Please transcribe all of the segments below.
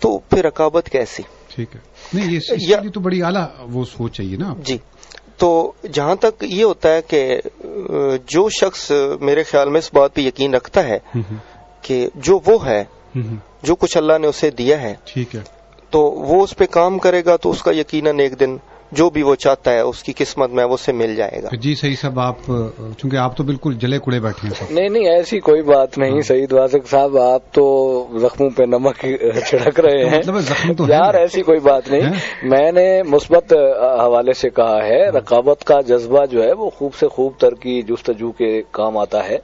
تو پھر رقابت کیسی؟ ٹھیک ہے. نہیں یہ تو بڑی اعلیٰ وہ سوچ چاہیے نا. جی. تو جہاں تک یہ ہوتا ہے کہ جو شخص میرے خیال میں اس بات پہ یقین رکھتا ہے کہ جو وہ ہے، جو کچھ اللہ نے اسے دیا ہے، ٹھیک ہے، تو وہ اس پہ کام کرے گا تو اس کا یقیناً ایک دن جو بھی وہ چاہتا ہے اس کی قسمت میں وہ سے مل جائے گا. جی صحیح صاحب، آپ چونکہ آپ تو بالکل جلے کڑے بیٹھے ہیں. نہیں ایسی کوئی بات نہیں. سعید واسق صاحب آپ تو زخموں پہ نمک چھڑک رہے ہیں. زخم تو یار ایسی کوئی بات نہیں. میں نے مثبت حوالے سے کہا ہے، رقابت کا جذبہ جو ہے وہ خوب سے خوب ترقی جستجو کے کام آتا ہے.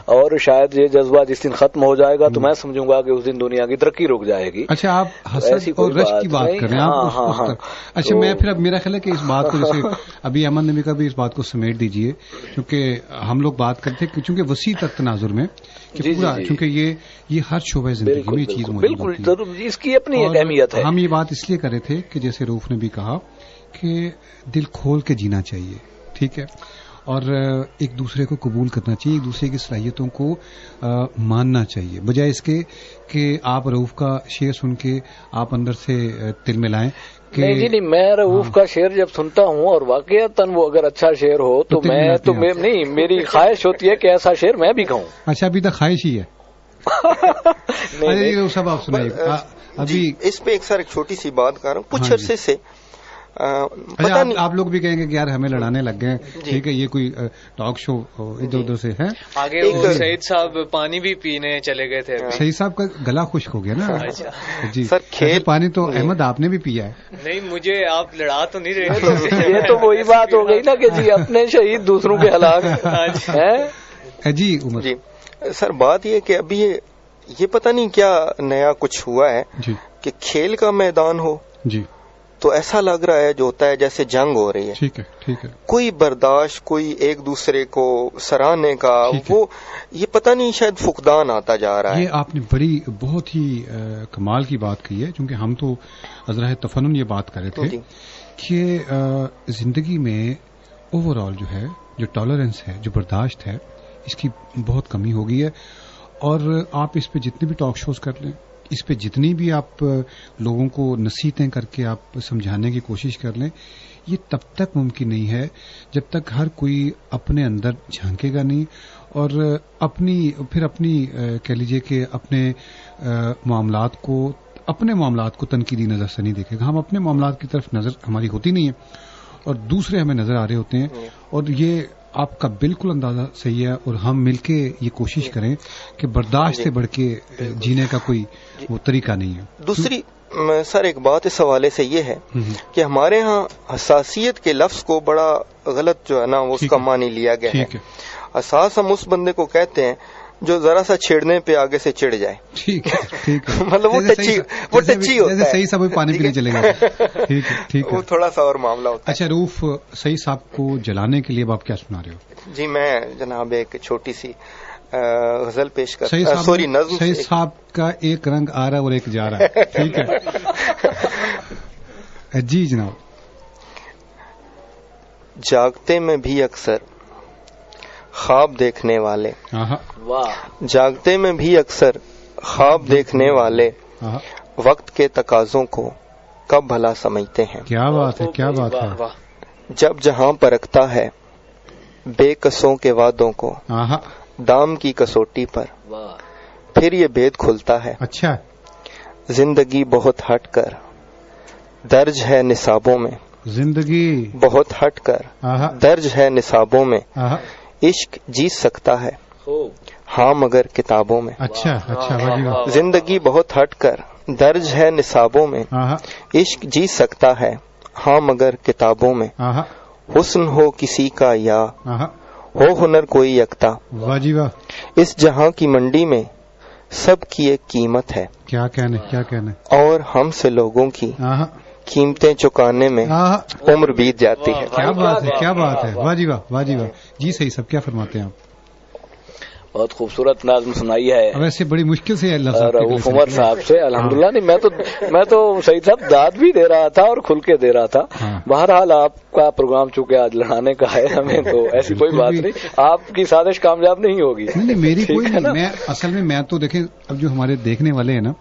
اور شاید یہ جذبہ جس دن ختم ہو جائے گا تو میں سمجھوں گا کہ اس دن دنیا کی ترقی رک جائے گی. اچھا، آپ حسد اور رشک کی بات کر رہے ہیں. ہاں. اچھا، میں پھر اب میرا خیال ہے کہ اس بات کو جیسے ابھی امن نبی کا بھی اس بات کو سمیٹ دیجئے، کیونکہ ہم لوگ بات کرتے ہیں چونکہ وسیع تک تناظر میں کہ پورا، چونکہ یہ ہر شعبہ زندگی میں یہ چیز موجود ہوتی ہے. بالکل، اس کی اپنی ایک اہمیت ہے. ہم یہ بات اس لیے کر رہے تھے کہ جیسے روف نے بھی کہا کہ دل کھول کے جینا چاہیے، ٹھیک ہے، اور ایک دوسرے کو قبول کرنا چاہیے، ایک دوسرے کی صلاحیتوں کو ماننا چاہیے، بجائے اس کے کہ آپ روف کا شعر سن کے آپ اندر سے دل میں لائیں. نہیں، میں رؤوف کا شعر جب سنتا ہوں اور واقعتاً وہ اگر اچھا شعر ہو تو نہیں، میری خواہش ہوتی ہے کہ ایسا شعر میں بھی کہوں. اچھا، ابھی تک خواہش ہی ہے. سب آپ سنائیے. ابھی اس پہ ایک چھوٹی سی بات کر رہا ہوں. کچھ عرصے سے آپ لوگ بھی کہیں گے کہ یار ہمیں لڑانے لگ گئے، ٹھیک ہے، یہ کوئی ٹاک شو ادھر ادھر سے ہے. آگے سعید صاحب پانی بھی پینے چلے گئے تھے. سعید صاحب کا گلا خشک ہو گیا نا. جی سر، پانی تو احمد آپ نے بھی پیا ہے. نہیں، مجھے آپ لڑا تو نہیں رہے. یہ تو وہی بات ہو گئی نا کہ جی اپنے شہید دوسروں کے ہلاک. جی عمر جی سر، بات یہ کہ ابھی یہ پتہ نہیں کیا نیا کچھ ہوا ہے کہ کھیل کا میدان ہو جی تو ایسا لگ رہا ہے جو ہوتا ہے جیسے جنگ ہو رہی ہے. ٹھیک ہے، ٹھیک ہے. کوئی برداشت، کوئی ایک دوسرے کو سراہنے کا، وہ یہ پتہ نہیں شاید فقدان آتا جا رہا ہے. یہ آپ نے بڑی بہت ہی کمال کی بات کی ہے، کیونکہ ہم تو ازراہ تفنن یہ بات کر رہے تھے کہ زندگی میں اوور آل جو ہے، جو ٹالرنس ہے، جو برداشت ہے، اس کی بہت کمی ہو گئی ہے. اور آپ اس پہ جتنے بھی ٹاک شوز کر لیں، اس پہ جتنی بھی آپ لوگوں کو نصیحتیں کر کے آپ سمجھانے کی کوشش کر لیں، یہ تب تک ممکن نہیں ہے جب تک ہر کوئی اپنے اندر جھانکے گا نہیں اور اپنی کہہ لیجئے کہ اپنے معاملات کو تنقیدی نظر سے نہیں دیکھے گا. ہم اپنے معاملات کی طرف نظر ہماری ہوتی نہیں ہے اور دوسرے ہمیں نظر آ رہے ہوتے ہیں. اور یہ آپ کا بالکل اندازہ صحیح ہے، اور ہم مل کے یہ کوشش کریں کہ برداشت سے بڑھ کے جینے کا کوئی وہ طریقہ نہیں ہے. دوسری سر ایک بات اس حوالے سے یہ ہے کہ ہمارے ہاں حساسیت کے لفظ کو بڑا غلط جو ہے نا اس کا معنی لیا گیا ہے. حساس ہم اس بندے کو کہتے ہیں جو ذرا سا چھیڑنے پہ آگے سے چڑھ جائے. ٹھیک ہے. مطلب وہ ٹچی ہوتا ہے. صحیح صاحب پانی پینے چلے گا. ٹھیک ہے، وہ تھوڑا سا اور معاملہ ہوتا ہے. اچھا روف، صحیح صاحب کو جلانے کے لیے آپ کیا سنا رہے ہو؟ جی میں جناب ایک چھوٹی سی غزل پیش کر نظم. صحیح صاحب کا ایک رنگ آ رہا ہے اور ایک جا رہا ہے. ٹھیک ہے جی جناب. جاگتے میں بھی اکثر خواب دیکھنے والے، جاگتے میں بھی اکثر خواب دیکھنے والے وقت کے تقاضوں کو کب بھلا سمجھتے ہیں. کیا بات ہے، کیا بات ہے. جب جہاں پرکھتا ہے بے قصوں کے وعدوں کو دام کی کسوٹی پر، پھر یہ بید کھلتا ہے. اچھا. زندگی بہت ہٹ کر درج ہے نصابوں میں، زندگی بہت ہٹ کر درج ہے نصابوں میں، عشق جیت سکتا ہے ہاں مگر کتابوں میں. اچھا. زندگی بہت ہٹ کر درج ہے نصابوں میں، عشق جیت سکتا ہے ہاں مگر کتابوں میں. حسن ہو کسی کا یا ہو ہنر کوئی یکتا، اس جہاں کی منڈی میں سب کی ایک قیمت ہے. کیا کہنے. اور ہم سے لوگوں کی قیمتیں چکانے میں عمر بیت جاتی ہے. کیا بات ہے، کیا بات ہے. واہ جی واہ. جی صحیح سب کیا فرماتے ہیں آپ؟ بہت خوبصورت نظم سنائی ہے. ویسے بڑی مشکل سے رؤوف عمر صاحب سے. الحمدللہ. نہیں میں تو سعید صاحب داد بھی دے رہا تھا اور کھل کے دے رہا تھا. بہرحال آپ کا پروگرام چونکہ آج لڑانے کا ہے ہمیں تو ایسی کوئی بات نہیں، آپ کی سازش کامیاب نہیں ہوگی. نہیں میری کوئی نہیں. میں اصل میں تو دیکھیں اب جو ہمارے دیکھنے والے ہیں نا،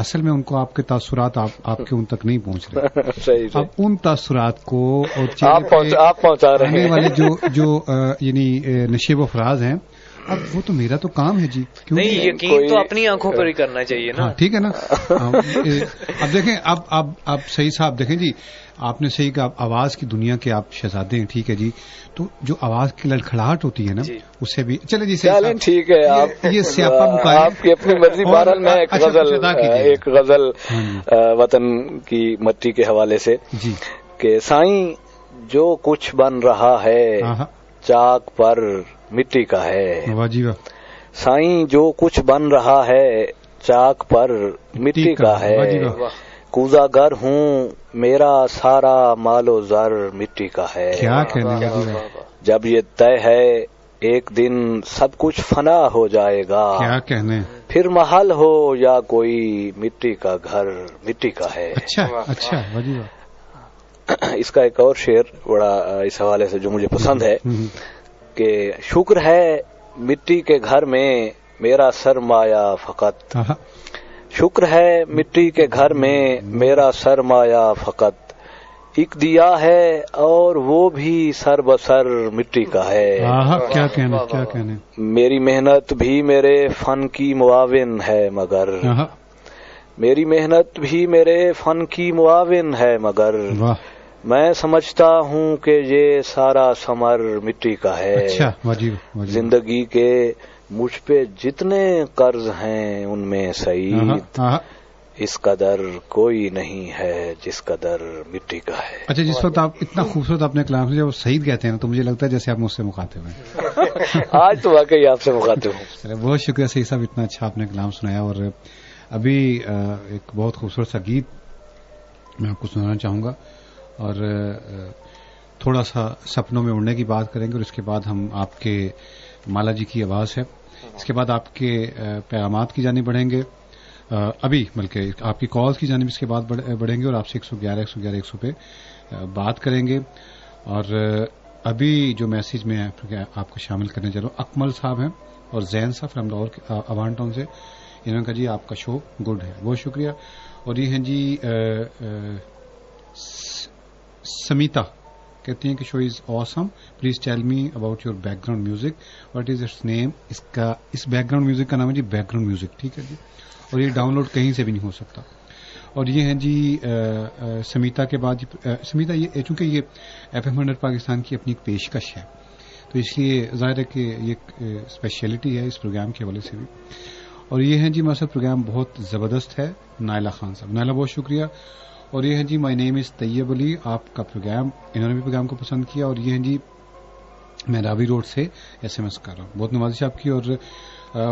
اصل میں ان کو آپ کے تاثرات آپ کے ان تک نہیں پہنچ رہے. اب ان تاثرات کو اور آپ پہنچا رہے ہیں والے جو یعنی نشیب و فراز ہیں, اب وہ تو میرا تو کام ہے جی. نہیں, یقین تو اپنی آنکھوں پر ہی کرنا چاہیے نا. ٹھیک ہے نا. اب دیکھیں, اب صحیح صاحب دیکھیں جی, آپ نے صحیح کہا آواز کی دنیا کے آپ شہزادے ہیں, ٹھیک ہے جی. تو جو آواز کی لڑکھڑاہٹ ہوتی ہے نا, اس سے بھی چلے جی چلیں ٹھیک ہے. یہ سیاپا آپ کی اپنی مرضی. بہرحال میں ایک غزل وطن کی مٹی کے حوالے سے جی, کہ سائیں جو کچھ بن رہا ہے چاک پر مٹی کا ہے. واہ جی واہ. سائیں جو کچھ بن رہا ہے چاک پر مٹی کا ہے. کوزا گر ہوں میرا سارا مال و زر مٹی کا ہے. کیا کہنے جب یہ طے ہے ایک دن سب کچھ فنا ہو جائے گا. کیا کہنے. پھر محل ہو یا کوئی مٹی کا گھر مٹی کا ہے. اچھا اچھا, واہ جی واہ. اس کا ایک اور شعر بڑا اس حوالے سے جو مجھے پسند ہے کہ شکر ہے مٹی کے گھر میں میرا سرمایہ فقط. شکر ہے مٹی کے گھر میں میرا سرمایہ فقط. ایک دیا ہے اور وہ بھی سر بسر مٹی کا ہے. کیا کہنے, کیا کہنے. میری محنت بھی میرے فن کی معاون ہے مگر. میری محنت بھی میرے فن کی معاون ہے مگر میں سمجھتا ہوں کہ یہ سارا ثمر مٹی کا ہے. اچھا, زندگی کے مجھ پہ جتنے قرض ہیں ان میں سعید اس قدر کوئی نہیں ہے جس قدر مٹی کا ہے. اچھا, جس وقت آپ اتنا خوبصورت اپنے کلام سے جب وہ سعید کہتے ہیں نا, تو مجھے لگتا ہے جیسے آپ مجھ سے مخاطب ہیں. آج تو واقعی آپ سے مخاطب ہوں. بہت شکریہ سعید صاحب, اتنا اچھا آپ نے کلام سنایا. اور ابھی ایک بہت خوبصورت سا گیت میں آپ کو سنانا چاہوں گا, اور تھوڑا سا سپنوں میں اڑنے کی بات کریں گے, اور اس کے بعد ہم آپ کے مالا جی کی آواز ہے, اس کے بعد آپ کے پیغامات کی جانب بڑھیں گے, ابھی بلکہ آپ کی کالز کی جانب اس کے بعد بڑھیں گے, اور آپ سے 111 پہ بات کریں گے. اور ابھی جو میسج میں آپ کو شامل کرنے چلو, اکمل صاحب ہیں اور زین صاحب فرام لاہور اوان ٹاؤن سے, انہوں نے کہا جی آپ کا شو گڈ ہے, بہت شکریہ. اور یہ ہیں جی سمیتا, کہتی ہیں کہ show is awesome, please tell me about your background music, what is its name. اس بیک گراؤنڈ میوزک کا نام ہے جی بیک گراؤنڈ میوزک, ٹھیک ہے جی, اور یہ ڈاؤن لوڈ کہیں سے بھی نہیں ہو سکتا. اور یہ ہیں جی سمیتا کے بعد سمیتا, یہ چونکہ یہ FM100 پاکستان کی اپنی ایک پیشکش ہے, تو اس لیے ظاہر ہے کہ یہ ایک اسپیشلٹی ہے اس پروگرام کے حوالے سے بھی. اور یہ ہیں جی ماسٹر پروگرام بہت زبردست ہے, نائلہ خان صاحب. نائلہ بہت شکریہ. اور یہ ہیں جی مائی نیم از طیب علی, آپ کا پروگرام, انہوں نے بھی پروگرام کو پسند کیا. اور یہ ہیں جی میں راوی روڈ سے SMS کر رہا ہوں, بہت نوازش آپ کی. اور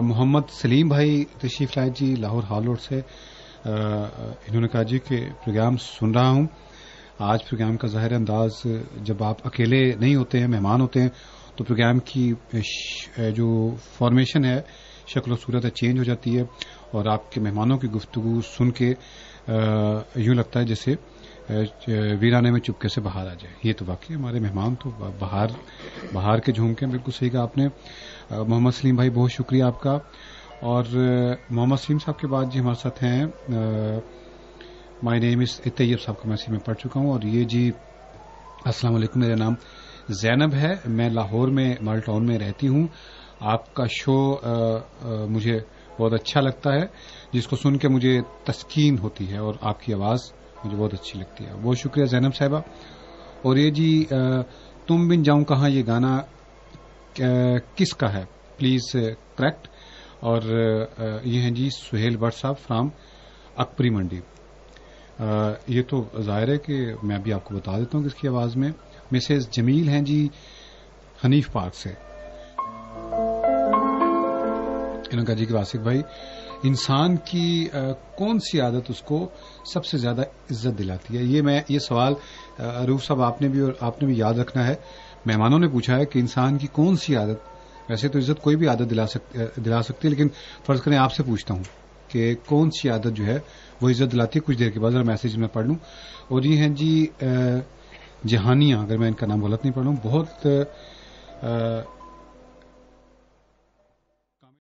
محمد سلیم بھائی تشریف لائے جی لاہور ہال روڈ سے, انہوں نے کہا جی کہ پروگرام سن رہا ہوں. آج پروگرام کا ظاہر انداز, جب آپ اکیلے نہیں ہوتے ہیں, مہمان ہوتے ہیں, تو پروگرام کی جو فارمیشن ہے, شکل و صورت ہے, چینج ہو جاتی ہے. اور آپ کے مہمانوں کی گفتگو سن کے یوں لگتا ہے جیسے ویرانے میں چپکے سے باہر آ جائے. یہ تو واقعی ہمارے مہمان تو باہر کے جھونکے, بالکل صحیح کہا آپ نے. محمد سلیم بھائی بہت شکریہ آپ کا. اور محمد سلیم صاحب کے بعد جی ہمارے ساتھ ہیں مائی نیم از طیب صاحب کا میسج میں پڑھ چکا ہوں. اور یہ جی السلام علیکم, میرا نام زینب ہے, میں لاہور میں مال ٹاؤن میں رہتی ہوں. آپ کا شو مجھے بہت اچھا لگتا ہے, جس کو سن کے مجھے تسکین ہوتی ہے, اور آپ کی آواز مجھے بہت اچھی لگتی ہے. بہت شکریہ زینب صاحبہ. اور یہ جی تم بن جاؤں کہاں, یہ گانا کس کا ہے, پلیز کریکٹ. اور یہ ہیں جی سہیل بٹ صاحب فرام اکبری منڈی. یہ تو ظاہر ہے کہ میں ابھی آپ کو بتا دیتا ہوں کہ اس کی آواز میں مسز جمیل ہیں جی حنیف پارک سے. انہوں نے کہا جی کہ واسق بھائی, انسان کی کون سی عادت اس کو سب سے زیادہ عزت دلاتی ہے. یہ سوال روف صاحب آپ نے بھی یاد رکھنا ہے. مہمانوں نے پوچھا ہے کہ انسان کی کون سی عادت, ویسے تو عزت کوئی بھی عادت دلا سکتی ہے, لیکن فرض کریں آپ سے پوچھتا ہوں کہ کون سی عادت جو ہے وہ عزت دلاتی ہے. کچھ دیر کے بعد ذرا میسج میں پڑھ لوں. اور یہ ہیں جی جہانیہ, اگر میں ان کا نام غلط نہیں پڑھ لوں, بہت